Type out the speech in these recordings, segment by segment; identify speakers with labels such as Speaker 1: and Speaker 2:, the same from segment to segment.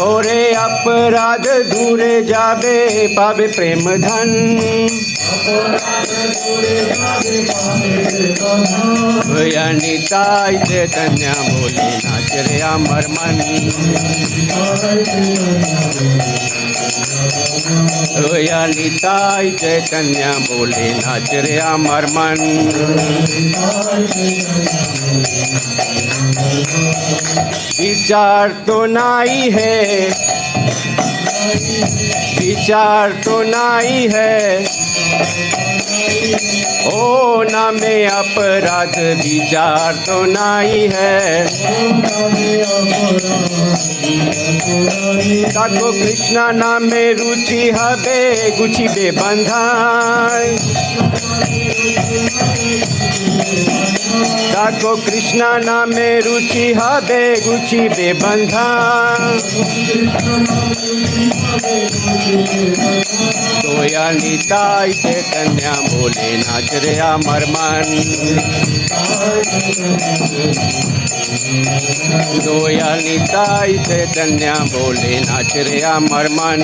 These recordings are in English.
Speaker 1: ओरे अपराध दूरे जाबे पावे प्रेम धन भैया निताई चैतन्य बोले नाच रे अमर मन भैया निताई चैतन्य बोले नाच रे अमर मन विचार तो नाई है विचार तो नाई है ओ ना में अपराध विचार तो नाई है ताको कृष्णा नाम में रुचि हबे गुची बे बंधाई ताको कृष्णा नाम में रुचि हबे गुची बे बंधाई दोया निताई चैतन्य बोले नाच रे अमर मन दोया निताई चैतन्य बोले नाच रे अमर मन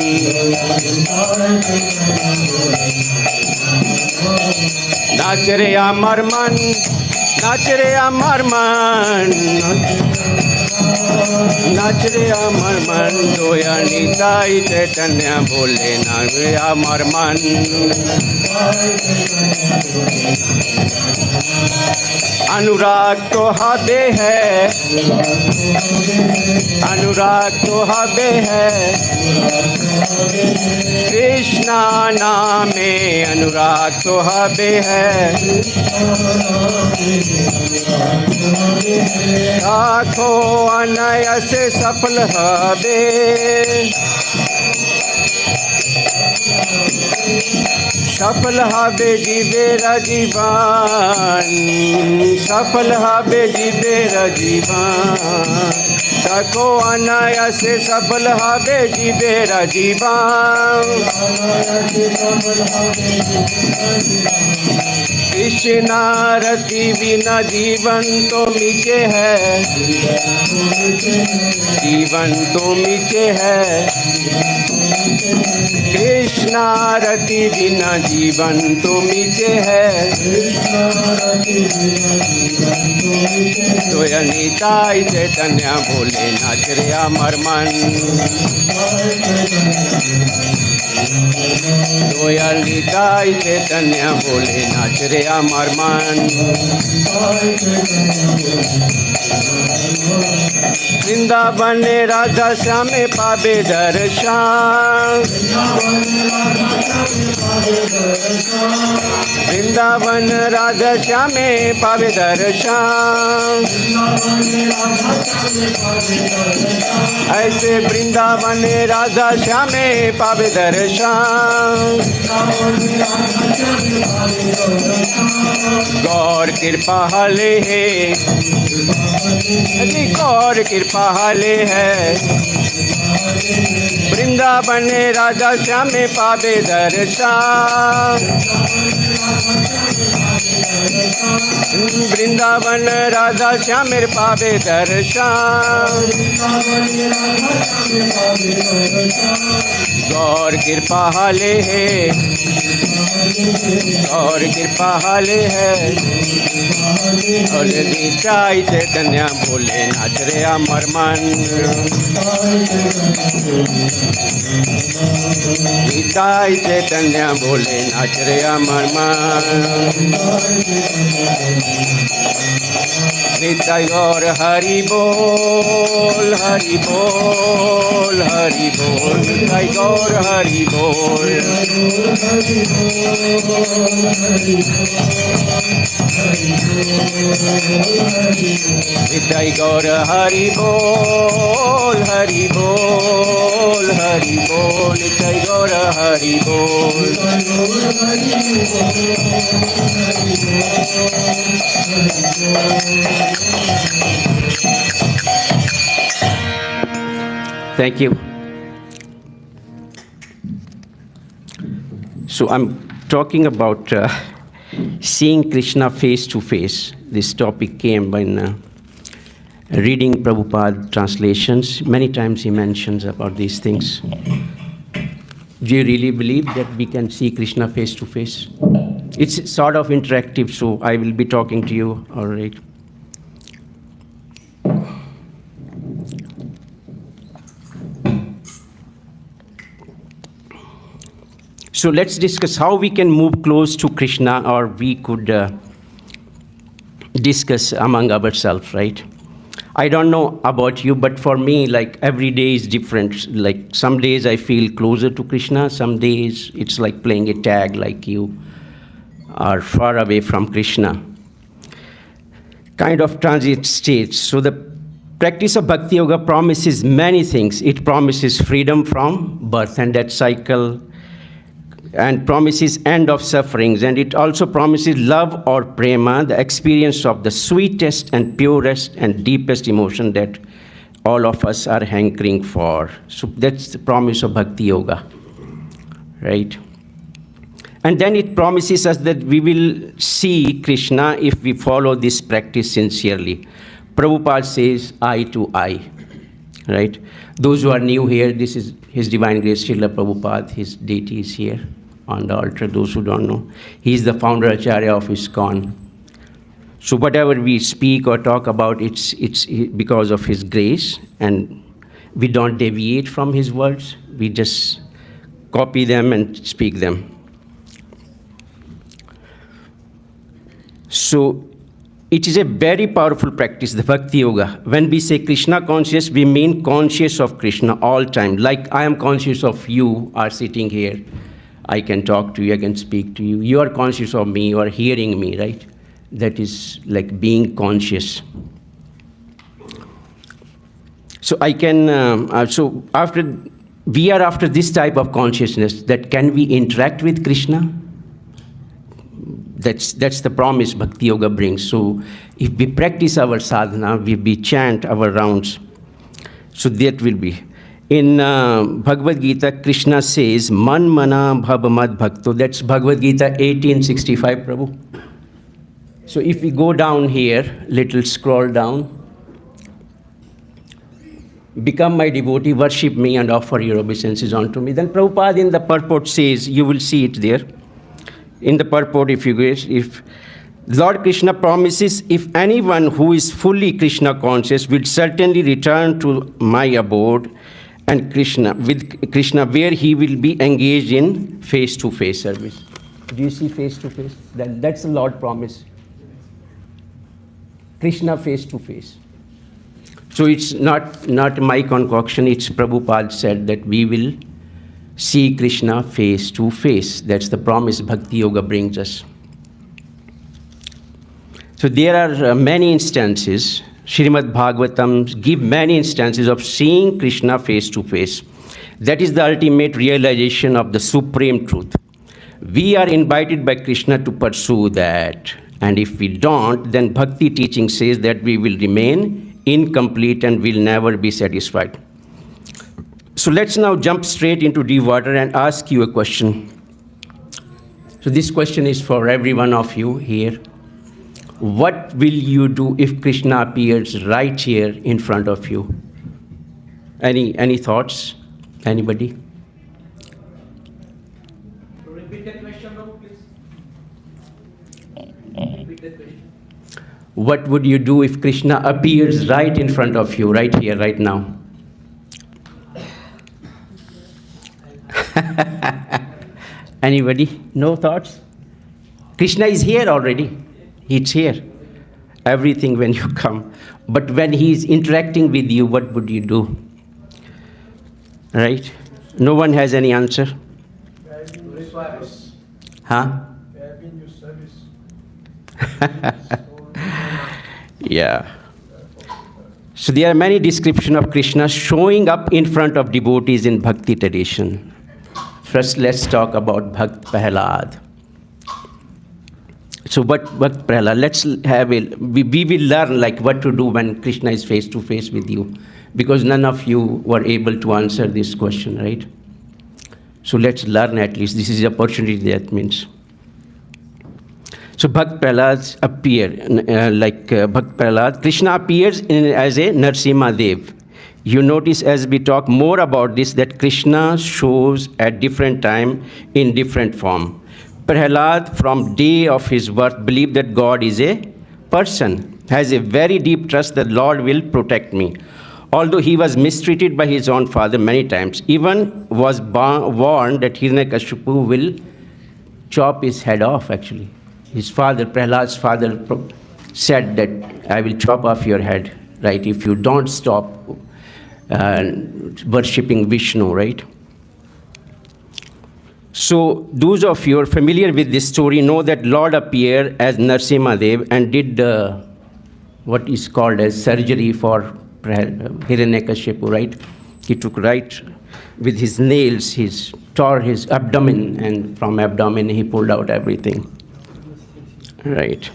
Speaker 1: नाच रे अमर मन नाच रे अमर मन नाच रे अमर मन दोया निताई चैतन्य बोले नाच रे अमर मन अनुराग तो हबे है अनुराग तो हबे है कृष्णा नाम में अनुराग तो हबे है आँखों अनायास सफल हबे सफल हबे जीवेरा जीवन सफल हबे जीवेरा जीवन ताको अनायास सफल हबे जीवेरा जीवन कृष्णा रति बिना जीवन तो मीचे है जीवन तो मीचे है कृष्णा रति बिना जीवन तो मीचे है तो निताई चैतन्य बोले नाच रे अमर मन तो निताई चैतन्य बोले नाच रे अमर मन वृंदावन राधा श्याम पावे दर्शन वृंदावन राधा श्याम पावे दर्शन ऐसे वृंदावन राधा श्याम पावे दर्शन गौर कृपा हले है गौर कृपा हले है वृंदावन राधा श्याम पावे दर्शन वृंदावन राधा श्याम पावे दर्शन गौर कृपा हले है गौर कृपा हले है और निताई चैतन्य बोले नाच रे अमर मन निताई चैतन्य बोले नाच रे अमर मन निताई गौर हरि बोल हरि बोल हरि बोल निताई गौर हरि बोल निताई गौर हरि बोल हरि बोल हरि बोल निताई गौर हरि बोल Thank you. So I'm talking about seeing Krishna face to face. This topic came when reading Prabhupada translations. Many times he mentions about these things. Do you really believe that we can see Krishna face to face? It's sort of interactive, so I will be talking to you, all right? So let's discuss how we can move close to Krishna, or we could discuss among ourselves, right? I don't know about you, but for me, like every day is different. Like some days I feel closer to Krishna, some days it's like playing a tag, like you are far away from Krishna. Kind of transit states. So the practice of Bhakti Yoga promises many things. It promises freedom from birth and death cycle, and promises end of sufferings, and it also promises love or prema, the experience of the sweetest and purest and deepest emotion that all of us are hankering for. So that's the promise of Bhakti Yoga, right? And then it promises us that we will see Krishna if we follow this practice sincerely. Prabhupada says eye to eye, right? Those who are new here, this is His Divine Grace Srila Prabhupada, his deity is here on the altar, those who don't know. He is the founder Acharya of ISKCON. So whatever we speak or talk about, it's because of his grace, and we don't deviate from his words. We just copy them and speak them. So it is a very powerful practice, the Bhakti Yoga. When we say Krishna conscious, we mean conscious of Krishna all time. Like I am conscious of you are sitting here. I can talk to you, I can speak to you. You are conscious of me, you are hearing me, right? That is like being conscious. So I can, so we are after this type of consciousness, that can we interact with Krishna? That's the promise Bhakti Yoga brings. So if we practice our sadhana, we chant our rounds, so that will be. In Bhagavad Gita, Krishna says, Man mana bhava mad bhakto. That's Bhagavad Gita 1865, Prabhu. So if we go down here, little scroll down, become my devotee, worship me and offer your obeisances unto me. Then Prabhupada in the purport says, you will see it there. In the purport, if you wish, if Lord Krishna promises, if anyone who is fully Krishna conscious will certainly return to my abode, and with Krishna, where he will be engaged in face-to-face service. Do you see face-to-face? That's the Lord promise. Krishna face-to-face. So it's not my concoction, it's Prabhupada said that we will see Krishna face-to-face. That's the promise Bhakti Yoga brings us. So there are many instances. Srimad Bhagavatam give many instances of seeing Krishna face to face. That is the ultimate realization of the supreme truth. We are invited by Krishna to pursue that. And if we don't, then Bhakti teaching says that we will remain incomplete and will never be satisfied. So let's now jump straight into deep water and ask you a question. So this question is for every one of you here. What will you do if Krishna appears right here in front of you? Any thoughts? Anybody? Repeat the question, please. Repeat the question. What would you do if Krishna appears right in front of you, right here, right now? Anybody? No thoughts? Krishna is here already. It's here. Everything when you come. But when he is interacting with you, what would you do? Right? No one has any answer? Huh? Yeah. So there are many descriptions of Krishna showing up in front of devotees in Bhakti tradition. First, let's talk about Bhakt Prahlad. So what Prahlad, let's have we will learn like what to do when Krishna is face to face with you, because none of you were able to answer this question, right? So let's learn at least. This is the opportunity, that means. So Bhakt Prahlad Bhakt Prahlad, Krishna appears as a Narsimha Dev. You notice as we talk more about this that Krishna shows at different time in different form. Prahlad from day of his birth believed that God is a person, has a very deep trust that Lord will protect me. Although he was mistreated by his own father many times, even was warned that Hiranyakashipu will chop his head off actually. His father, Prahlad's father, said that I will chop off your head, right, if you don't stop worshipping Vishnu, right? So those of you who are familiar with this story know that Lord appeared as Narsimha Dev and did what is called as surgery for Hiranyakashipu, right? He took right with his nails, he tore his abdomen, and from abdomen he pulled out everything. Right.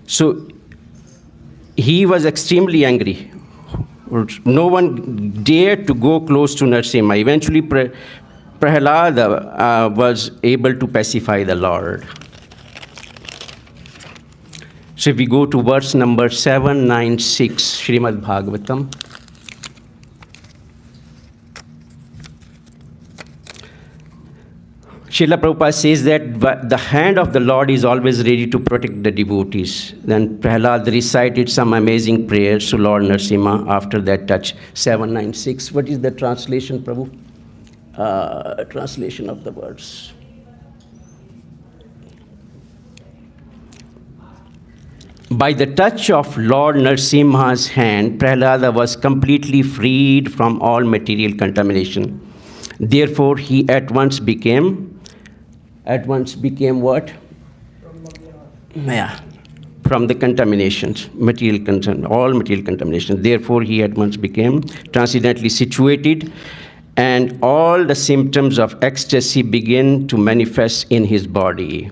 Speaker 1: So he was extremely angry. No one dared to go close to Narsimha. Eventually, Prahlada was able to pacify the Lord. So if we go to verse number 796, Srimad Bhagavatam. Srila Prabhupada says that the hand of the Lord is always ready to protect the devotees. Then Prahlad recited some amazing prayers to Lord Narsimha after that touch. 796. What is the translation, Prabhu? Translation of the words. By the touch of Lord Narsimha's hand, Prahlada was completely freed from all material contamination. Therefore, he at once became what? Yeah, from the contaminations, all material contamination. Therefore, he at once became transcendently situated, and all the symptoms of ecstasy began to manifest in his body.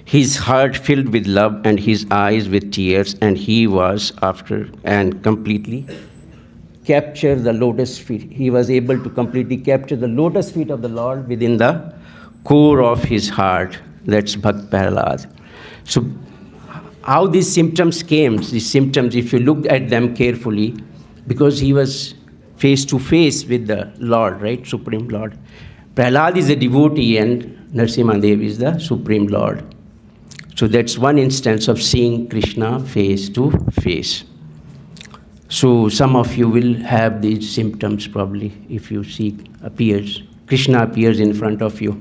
Speaker 1: His heart filled with love and his eyes with tears, and he was completely capture the lotus feet. He was able to completely capture the lotus feet of the Lord within the core of his heart. That's Bhakt Prahlad. So how these symptoms came, if you look at them carefully, because he was face to face with the Lord, right, Supreme Lord. Prahlad is a devotee and Narsimha Dev is the Supreme Lord. So that's one instance of seeing Krishna face to face. So some of you will have these symptoms probably if you see Krishna appears in front of you.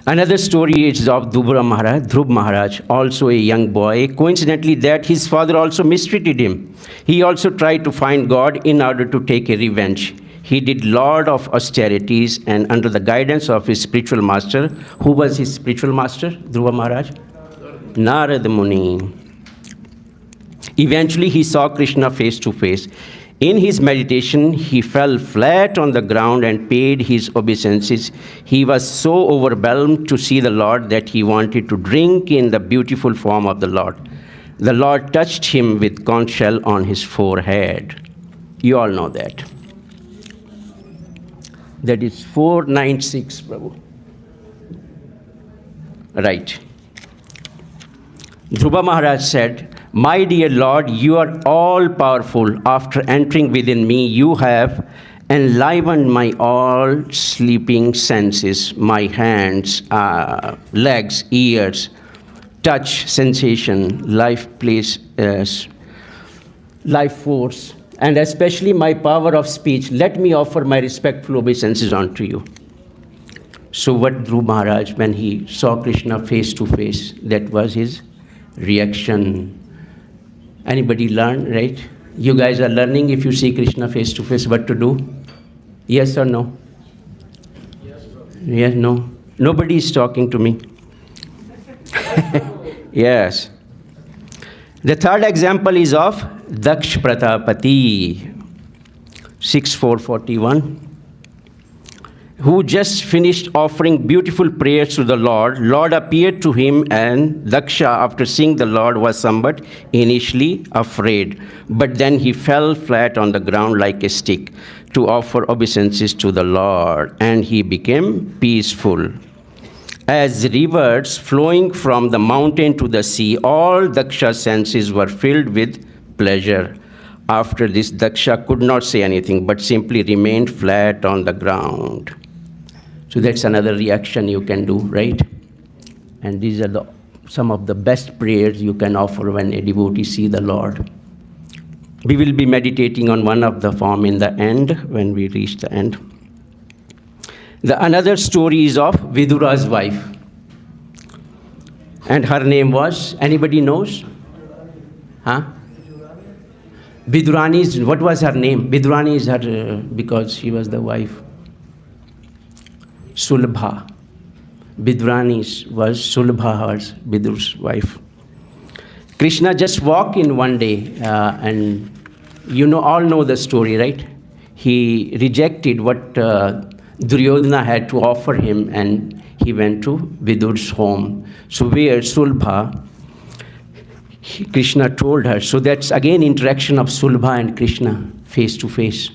Speaker 1: Another story is of Dhruv Maharaj, also a young boy. Coincidentally, that his father also mistreated him. He also tried to find God in order to take a revenge. He did lot of austerities, and under the guidance of his spiritual master. Who was his spiritual master, Dhruva Maharaj? Narada Muni. Eventually, he saw Krishna face to face. In his meditation, he fell flat on the ground and paid his obeisances. He was so overwhelmed to see the Lord that he wanted to drink in the beautiful form of the Lord. The Lord touched him with conch shell on his forehead. You all know that. That is 496, Prabhu. Right. Dhruva Maharaj said, "My dear Lord, you are all powerful. After entering within me, you have enlivened my all sleeping senses, my hands, legs, ears, touch, sensation, life force, and especially my power of speech. Let me offer my respectful obeisances unto you." So what Dhruva Maharaj, when he saw Krishna face to face, that was his reaction. Anybody learn, right? You guys are learning if you see Krishna face to face, what to do? Yes or no? Yes, no. Nobody is talking to me. Yes. The third example is of Daksh Pratapati, 6441, who just finished offering beautiful prayers to the Lord. Lord appeared to him, and Daksha, after seeing the Lord, was somewhat initially afraid. But then he fell flat on the ground like a stick to offer obeisances to the Lord, and he became peaceful. As rivers flowing from the mountain to the sea, all Daksha's senses were filled with pleasure. After this, Daksha could not say anything, but simply remained flat on the ground. So that's another reaction you can do, right? And these are some of the best prayers you can offer when a devotee sees the Lord. We will be meditating on one of the form in the end, when we reach the end. Another story is of Vidura's wife. And her name was, anybody knows? Huh? Vidurani, what was her name? Vidurani is her, because she was the wife. Sulabha. Vidurani was Sulabha's, Vidur's wife. Krishna just walked in one day, and all know the story, right? He rejected what Duryodhana had to offer him, and he went to Vidur's home. So where Sulabha, Krishna told her. So that's again interaction of Sulabha and Krishna face to face.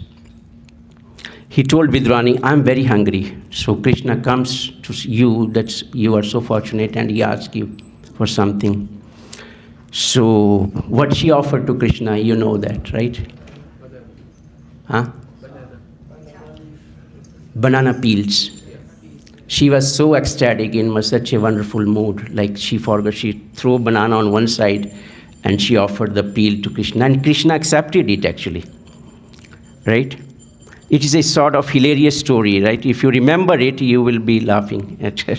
Speaker 1: He told Vidurani, I'm very hungry. So Krishna comes to you, you are so fortunate, and he asks you for something. So what she offered to Krishna, you know that, right? Huh? Banana peels. She was so ecstatic, in such a wonderful mood, like she forgot, she threw banana on one side and she offered the peel to Krishna, and Krishna accepted it actually, right? It is a sort of hilarious story, right? If you remember it, you will be laughing at her.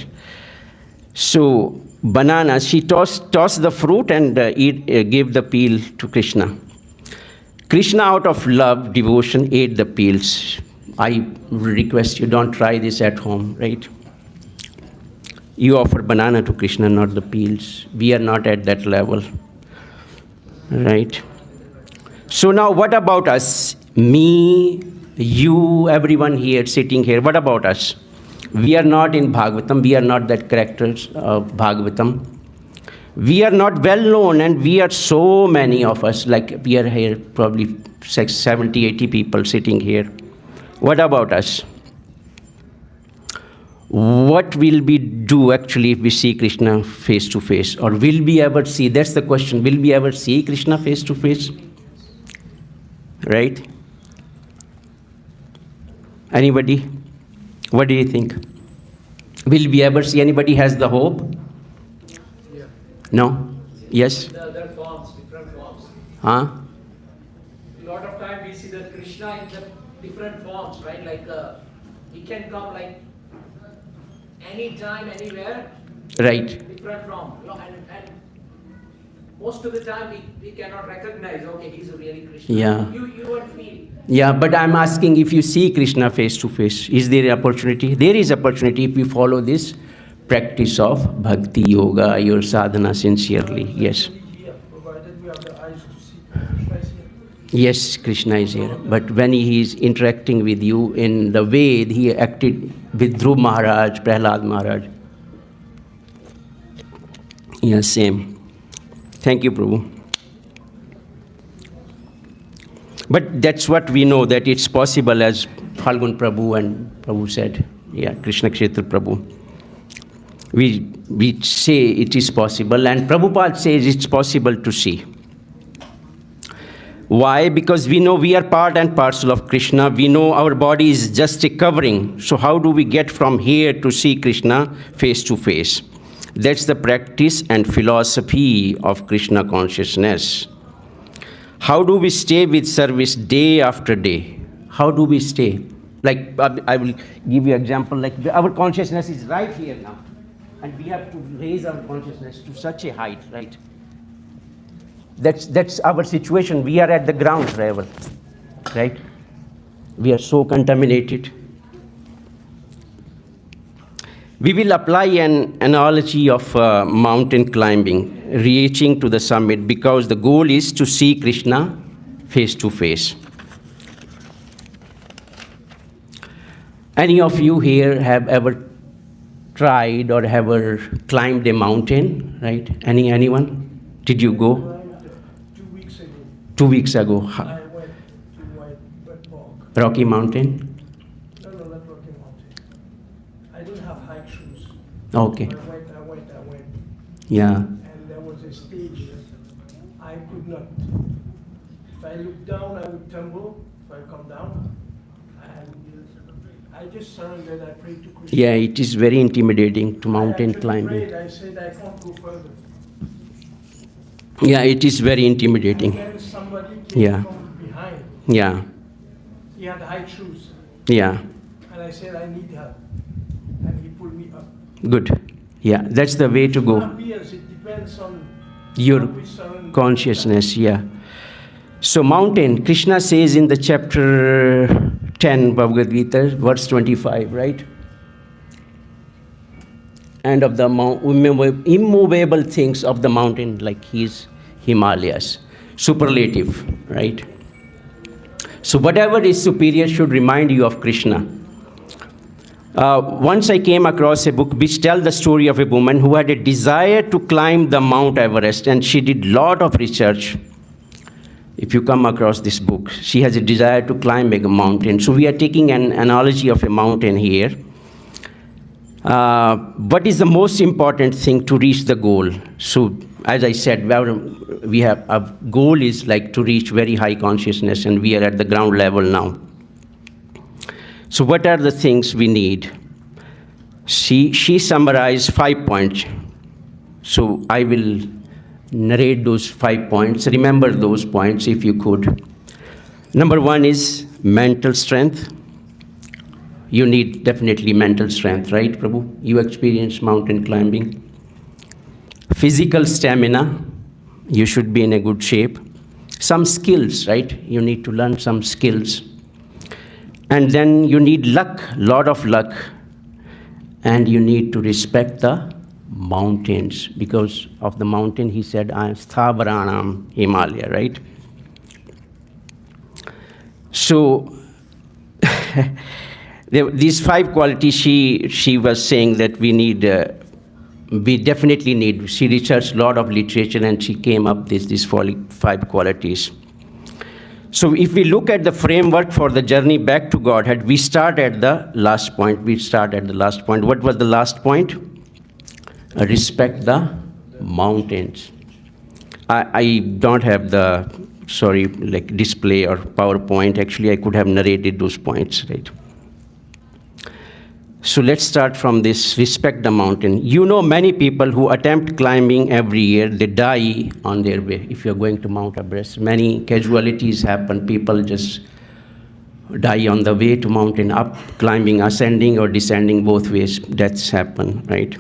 Speaker 1: So banana, she tossed the fruit and gave the peel to Krishna. Krishna, out of love, devotion, ate the peels. I request you, don't try this at home, right? You offer banana to Krishna, not the peels. We are not at that level, right? So now what about us? Me, you, everyone here, sitting here, what about us? We are not in Bhagavatam. We are not that characters of Bhagavatam. We are not well known, and we are so many of us, like we are here, probably 70, 80 people sitting here. What about us? What will we do actually if we see Krishna face to face? Or will we ever see? That's the question. Will we ever see Krishna face to face? Right? Anybody? What do you think? Will we ever see? Anybody has the hope?
Speaker 2: Yeah.
Speaker 1: No? Yes?
Speaker 2: There are forms, different forms.
Speaker 1: Huh?
Speaker 2: A lot of time we see that Krishna in the different forms, right? Like he can come like anytime, anywhere.
Speaker 1: Right.
Speaker 2: Different form. And most of the time we cannot recognize, okay, he's a really Krishna.
Speaker 1: Yeah.
Speaker 2: You won't feel.
Speaker 1: Yeah, but I'm asking, if you see Krishna face to face, is there an opportunity? There is opportunity if you follow this practice of bhakti yoga, your sadhana sincerely. Yes.
Speaker 3: Provided we have the eyes to see Krishna is here.
Speaker 1: Yes, Krishna is here. But when he is interacting with you in the way he acted with Dhruv Maharaj, Prahlad Maharaj. Yeah, same. Thank you, Prabhu. But that's what we know, that it's possible, as Phalgun Prabhu and Prabhu said. Yeah, Krishna Kshetra Prabhu. We say it is possible, and Prabhupada says it's possible to see. Why? Because we know we are part and parcel of Krishna. We know our body is just a covering. So how do we get from here to see Krishna face to face? That's the practice and philosophy of Krishna consciousness. How do we stay with service day after day? How do we stay? Like, I will give you an example. Like, our consciousness is right here now. And we have to raise our consciousness to such a height, right? That's our situation. We are at the ground level, right? We are so contaminated. We will apply an analogy of mountain climbing, reaching to the summit, because the goal is to see Krishna face to face. Any of you here have ever tried or ever climbed a mountain, right? Anyone? Did you go?
Speaker 3: 2 weeks ago,
Speaker 1: 2 weeks ago.
Speaker 3: I went to Wet Bog.
Speaker 1: Rocky Mountain?
Speaker 3: No, not Rocky Mountain. I don't have hike shoes.
Speaker 1: Okay.
Speaker 3: I went.
Speaker 1: Yeah.
Speaker 3: And there was a stage I could not. If I look down, I would tumble. If I come down, and I just surrendered. I prayed to Krishna.
Speaker 1: Yeah, it is very intimidating to
Speaker 3: I
Speaker 1: mountain
Speaker 3: actually
Speaker 1: climbing.
Speaker 3: prayed. I said I can't go further.
Speaker 1: Yeah, it is very
Speaker 3: And
Speaker 1: intimidating.
Speaker 3: then somebody came
Speaker 1: Yeah.
Speaker 3: from behind.
Speaker 1: Yeah.
Speaker 3: He had high shoes,
Speaker 1: Yeah.
Speaker 3: and I said I need help, and he pulled me up.
Speaker 1: Good. Yeah, that's the way to
Speaker 3: It
Speaker 1: go.
Speaker 3: appears, it depends on
Speaker 1: Your
Speaker 3: what we surrender.
Speaker 1: consciousness, yeah. So mountain, Krishna says in the chapter 10 Bhagavad Gita, verse 25, right? And of the immovable things of the mountain, like his Himalayas. Superlative, right? So whatever is superior should remind you of Krishna. Once I came across a book which tells the story of a woman who had a desire to climb the Mount Everest, and she did lot of research. If you come across this book, she has a desire to climb a mountain. So we are taking an analogy of a mountain here. What is the most important thing to reach the goal? So as I said, we have a goal is like to reach very high consciousness, and we are at the ground level now. So what are the things we need? She summarized 5 points. So I will narrate those 5 points. Remember those points if you could. Number 1 is mental strength. You need definitely mental strength, right, Prabhu? You experience mountain climbing. Physical stamina. You should be in a good shape. Some skills, right? You need to learn some skills. And then you need luck, lot of luck. And you need to respect the mountains. Because of the mountain, he said, I am Sthabaranam Himalaya, right? So, these 5 qualities she was saying that we need, we definitely need. She researched a lot of literature and she came up with these 5 qualities. So if we look at the framework for the journey back to Godhead, we start at the last point. What was the last point? Respect the mountains. I don't have the, display or PowerPoint. Actually, I could have narrated those points, right? So let's start from this, respect the mountain. You know many people who attempt climbing every year, they die on their way. If you're going to Mount Everest, many casualties happen. People just die on the way to mountain, up, climbing, ascending or descending, both ways, deaths happen, right?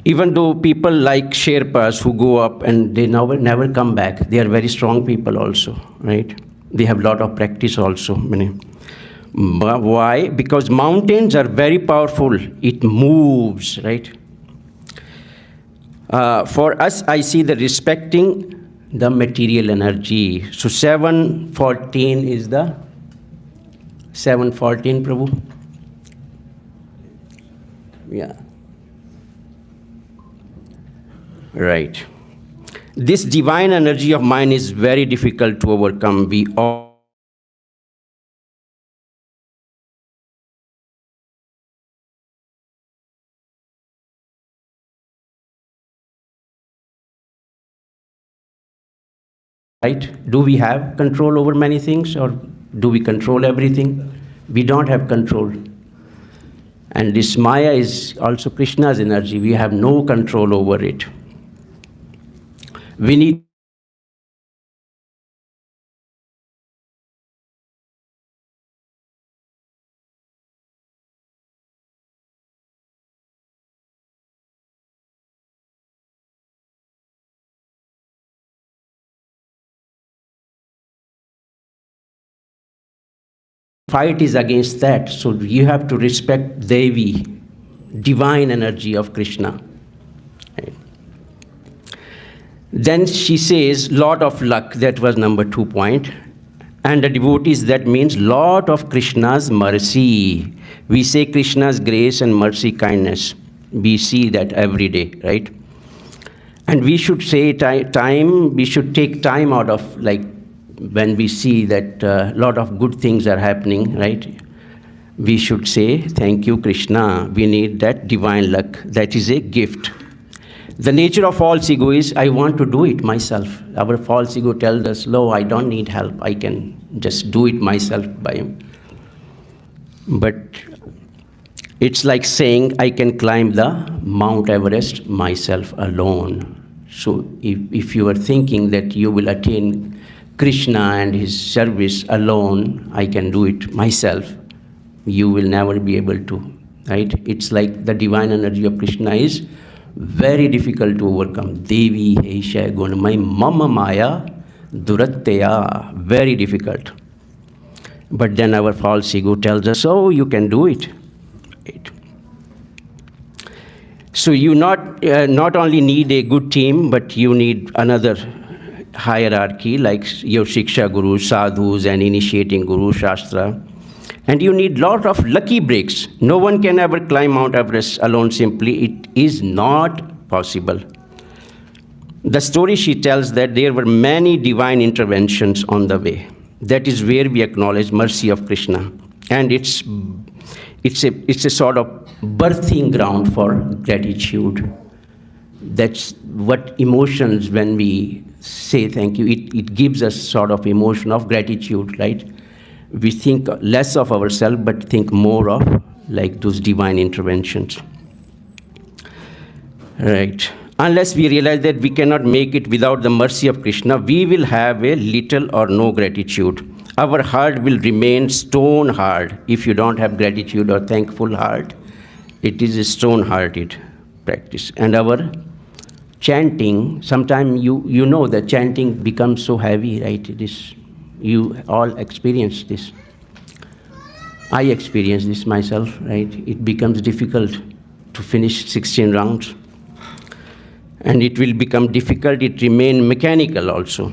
Speaker 1: Even though people like Sherpas who go up and they never come back, they are very strong people also, right? They have a lot of practice also, many. Why? Because mountains are very powerful. It moves, right? For us, I see the respecting the material energy. So 714 is the 714, Prabhu. Yeah. Right. This divine energy of mine is very difficult to overcome. We all right? Do we have control over many things or do we control everything? We don't have control. And this Maya is also Krishna's energy. We have no control over it. We need fight is against that. So you have to respect Devi, divine energy of Krishna. Right. Then she says, lot of luck. That was number 2 point. And the devotees, that means lot of Krishna's mercy. We say Krishna's grace and mercy, kindness. We see that every day, right? And we should say we should take time out of when we see that a lot of good things are happening, right? we should say, thank you, Krishna. We need that divine luck. That is a gift. The nature of false ego is, I want to do it myself. Our false ego tells us, no, I don't need help. I can just do it myself by him. But it's like saying, I can climb the Mount Everest myself alone. So if you are thinking that you will attain Krishna and his service alone, I can do it myself, you will never be able to, right? It's like the divine energy of Krishna is very difficult to overcome. Devi Heisha Gunamai Mama Maya Duratteya, very difficult. But then our false ego tells us, oh, you can do it. Right. So you not only need a good team, but you need another hierarchy like your Shiksha Guru, Sadhus and initiating Guru, Shastra. And you need lot of lucky breaks. No one can ever climb Mount Everest alone simply. It is not possible. The story she tells that there were many divine interventions on the way. That is where we acknowledge mercy of Krishna. And it's a sort of birthing ground for gratitude. That's what emotions, when we say thank you, it gives us sort of emotion of gratitude, right? We think less of ourselves, but think more of like those divine interventions. Right. Unless we realize that we cannot make it without the mercy of Krishna, we will have a little or no gratitude. Our heart will remain stone hard. If you don't have gratitude or thankful heart, it is a stone-hearted practice. And our chanting, sometimes you know that chanting becomes so heavy, right? It is. You all experience this. I experience this myself, right? It becomes difficult to finish 16 rounds. And it will become difficult, it remain mechanical also.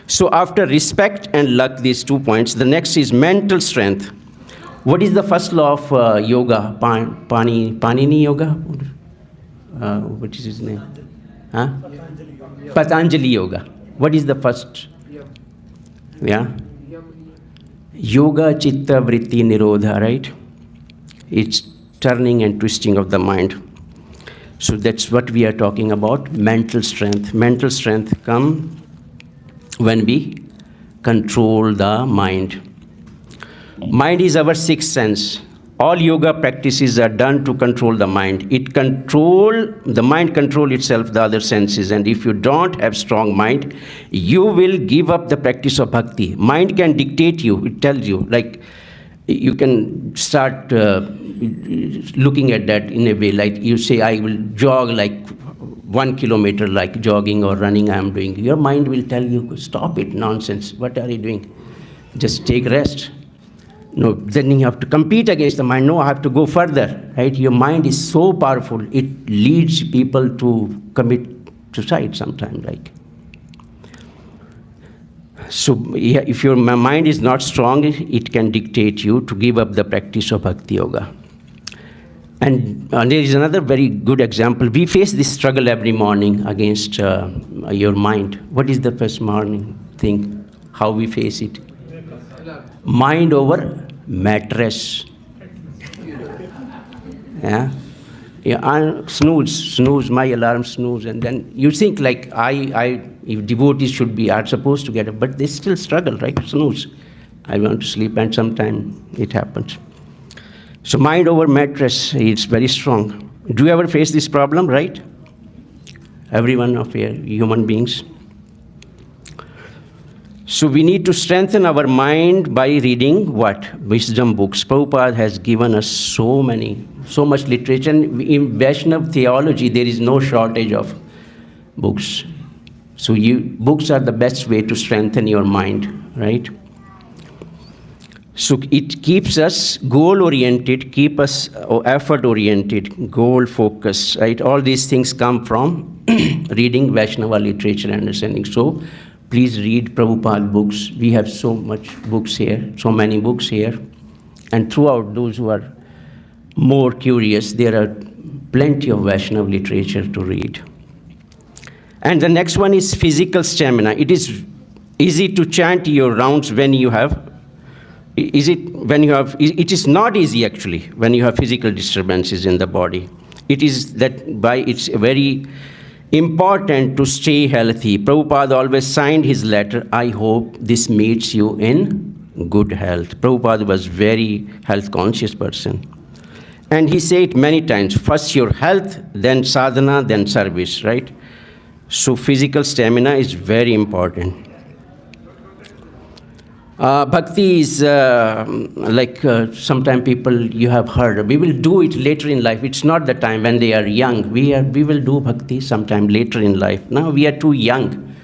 Speaker 1: So after respect and luck, these 2 points, the next is mental strength. What is the first law of yoga? Panini yoga? What is his name? Huh? Patanjali yoga. What is the first? Yeah? Yoga chitta vritti nirodha, right? It's turning and twisting of the mind. So that's what we are talking about, mental strength. Mental strength comes when we control the mind. Mind is our sixth sense. All yoga practices are done to control the mind. The mind controls itself, the other senses. And if you don't have strong mind, you will give up the practice of bhakti. Mind can dictate you. It tells you, like, you can start looking at that in a way, like you say, I will jog like 1 kilometer, like jogging or running I am doing. Your mind will tell you, stop it, nonsense. What are you doing? Just take rest. No, then you have to compete against the mind. No, I have to go further, right? Your mind is so powerful, it leads people to commit suicide sometimes, like. So yeah, if your mind is not strong, it can dictate you to give up the practice of bhakti yoga. And there is another very good example. We face this struggle every morning against your mind. What is the first morning thing? How we face it? Mind over mattress. Yeah. Yeah, snooze, my alarm snooze. And then you think like if devotees should be, are supposed to get up, but they still struggle, right? Snooze. I want to sleep, and sometimes it happens. So mind over mattress is very strong. Do you ever face this problem, right? Every one of you human beings. So we need to strengthen our mind by reading what? Wisdom books. Prabhupada has given us so much literature. In Vaishnava theology, there is no shortage of books. So books are the best way to strengthen your mind, right? So it keeps us goal-oriented, keep us effort-oriented, goal-focused, right? All these things come from reading Vaishnava literature and understanding. So please read Prabhupada books. We have so much books here, so many books here. And throughout, those who are more curious, there are plenty of Vaishnava literature to read. And the next one is physical stamina. It is easy to chant your rounds when you have Is it when you have, it is not easy actually when you have physical disturbances in the body. It is that by it's very important to stay healthy. Prabhupada always signed his letter, I hope this meets you in good health. Prabhupada was very health conscious person. And he said many times, first your health, then sadhana, then service, right? So physical stamina is very important. Bhakti is sometimes people you have heard, we will do it later in life. It's not the time when they are young. We will do bhakti sometime later in life. Now we are too young,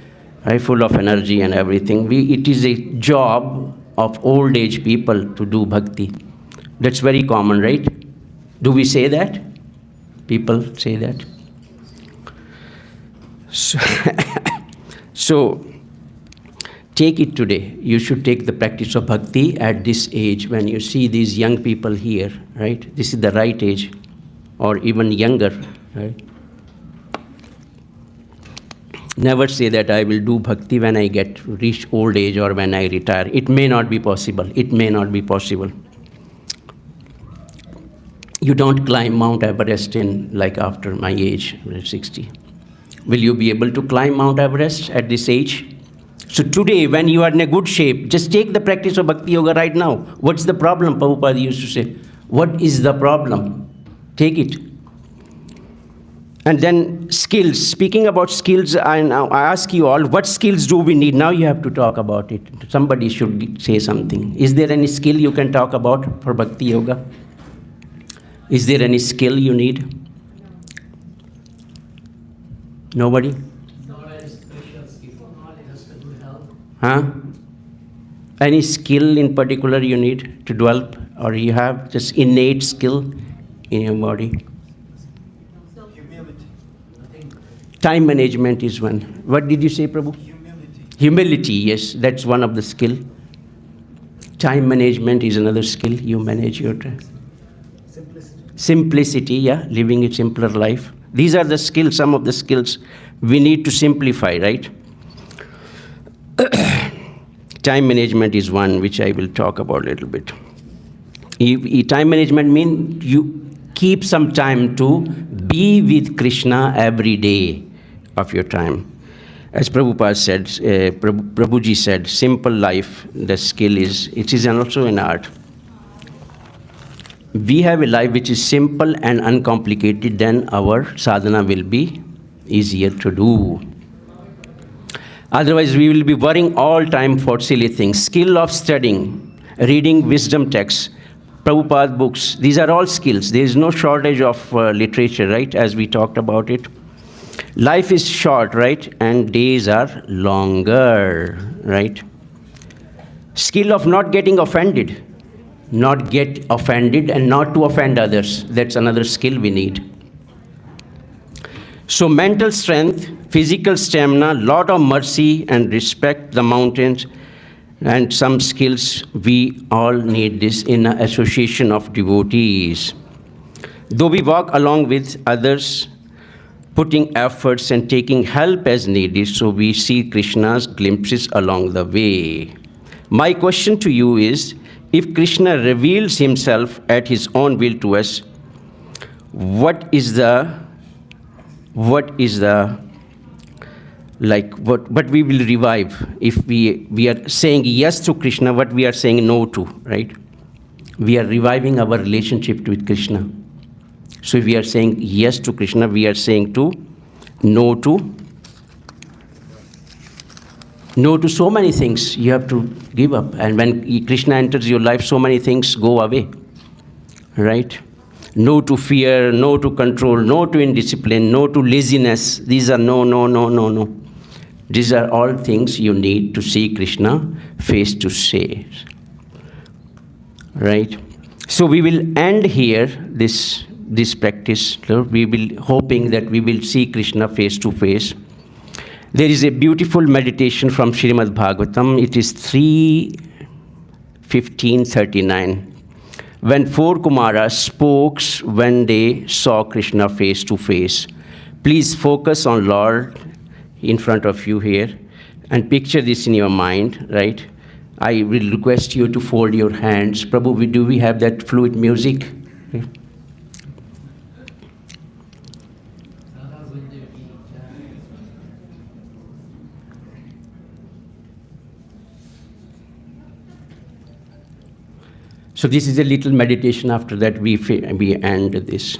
Speaker 1: right, full of energy and everything. It is a job of old age people to do bhakti. That's very common, right? Do we say that? People say that. So take it today. You should take the practice of bhakti at this age when you see these young people here, right? This is the right age, or even younger, right? Never say that I will do bhakti when I reach old age or when I retire. It may not be possible. It may not be possible. You don't climb Mount Everest after my age, 60. Will you be able to climb Mount Everest at this age? So today, when you are in a good shape, just take the practice of Bhakti Yoga right now. What's the problem? Prabhupada used to say, what is the problem? Take it. And then skills. Speaking about skills, I ask you all, what skills do we need? Now you have to talk about it. Somebody should say something. Is there any skill you can talk about for Bhakti Yoga? Is there any skill you need? Nobody? Huh? Any skill in particular you need to develop, or you have just innate skill in your body?
Speaker 4: Humility.
Speaker 1: Time management is one. What did you say, Prabhu?
Speaker 4: Humility.
Speaker 1: Humility, yes, that's one of the skill. Time management is another skill. You manage your time. Simplicity, yeah, living a simpler life. These are the skills, some of the skills we need to simplify, right? Time management is one which I will talk about a little bit. Time management means you keep some time to be with Krishna every day of your time. As Prabhupada said, Prabhuji said, simple life, the skill is, it is also an art. We have a life which is simple and uncomplicated, then our sadhana will be easier to do. Otherwise, we will be worrying all time for silly things. Skill of studying, reading wisdom texts, Prabhupada books, these are all skills. There is no shortage of literature, right, as we talked about it. Life is short, right, and days are longer, right? Skill of not getting offended. Not get offended and not to offend others. That's another skill we need. So mental strength, physical stamina, lot of mercy and respect the mountains, and some skills we all need this in an association of devotees. Though we walk along with others, putting efforts and taking help as needed, so we see Krishna's glimpses along the way. My question to you is, if Krishna reveals himself at his own will to us, what we will revive? If we are saying yes to Krishna, what we are saying no to, right? We are reviving our relationship with Krishna. So if we are saying yes to Krishna, we are saying no to so many things you have to give up. And when Krishna enters your life, so many things go away, right? No to fear, no to control, no to indiscipline, no to laziness. These are no. These are all things you need to see Krishna face to face, right? So we will end here this practice. We will hoping that we will see Krishna face to face. There is a beautiful meditation from Srimad Bhagavatam. It is 3:15:39. When four Kumaras spoke when they saw Krishna face to face. Please focus on Lord in front of you here and picture this in your mind, right? I will request you to fold your hands. Prabhu, do we have that fluid music? So this is a little meditation. After that, we end this.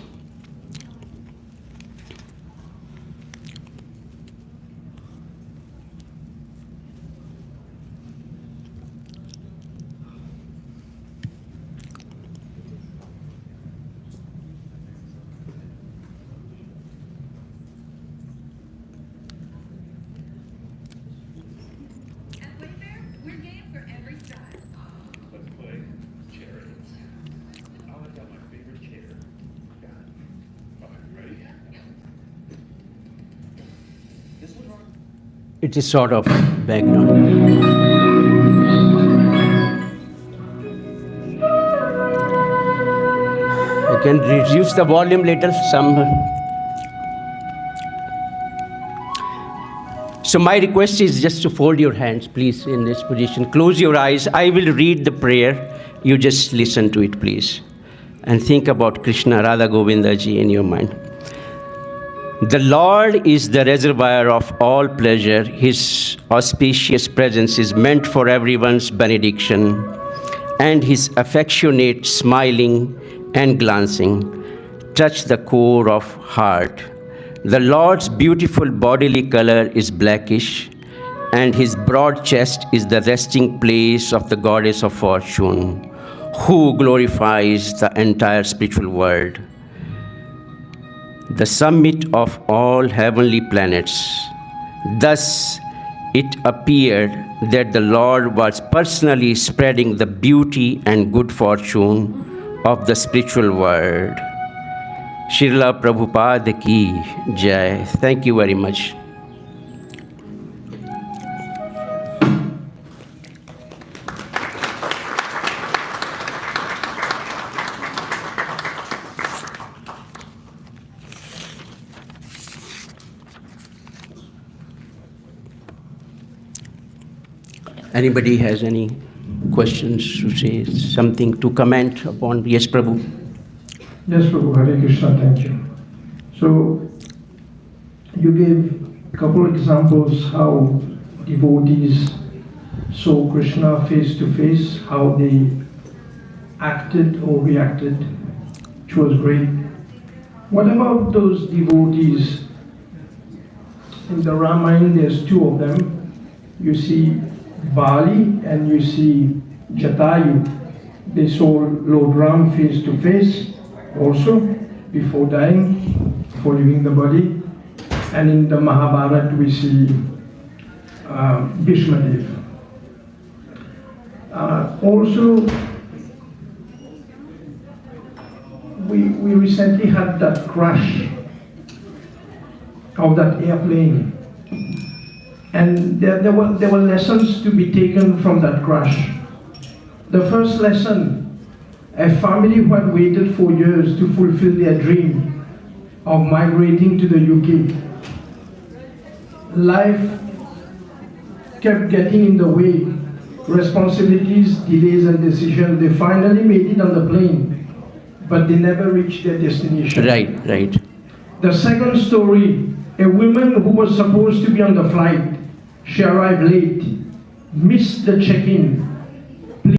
Speaker 5: At Wayfair, we're game for every style.
Speaker 6: Let's play chariots. Oh, I got my favorite chair. Got it. All right, ready? This one, Ron?
Speaker 1: It is sort of background. You can reduce the volume later. So my request is just to fold your hands, please, in this position. Close your eyes. I will read the prayer. You just listen to it, please. And think about Krishna, Radha Govinda ji in your mind. The Lord is the reservoir of all pleasure. His auspicious presence is meant for everyone's benediction. And his affectionate smiling and glancing touch the core of heart. The Lord's beautiful bodily color is blackish, and his broad chest is the resting place of the goddess of fortune, who glorifies the entire spiritual world. The summit of all heavenly planets. Thus, it appeared that the Lord was personally spreading the beauty and good fortune of the spiritual world. Srila Prabhupada ki jai. Thank you very much. Anybody has any questions to say, something to comment upon? Yes, Prabhu.
Speaker 3: Yes, Prabhu, Hare Krishna, thank you. So, you gave a couple examples how devotees saw Krishna face to face, how they acted or reacted, which was great. What about those devotees? In the Ramayana, there's two of them. You see Bali and you see Jatayu. They saw Lord Ram face to face also before dying, before leaving the body. And in the Mahabharata we see Bhishmadev. Also, we recently had that crash of that airplane. And there were lessons to be taken from that crash. The first lesson, a family who had waited for years to fulfill their dream of migrating to the UK. Life kept getting in the way, responsibilities, delays and decisions. They finally made it on the plane, but they never reached their destination.
Speaker 1: Right.
Speaker 3: The second story, a woman who was supposed to be on the flight, she arrived late, missed the check-in,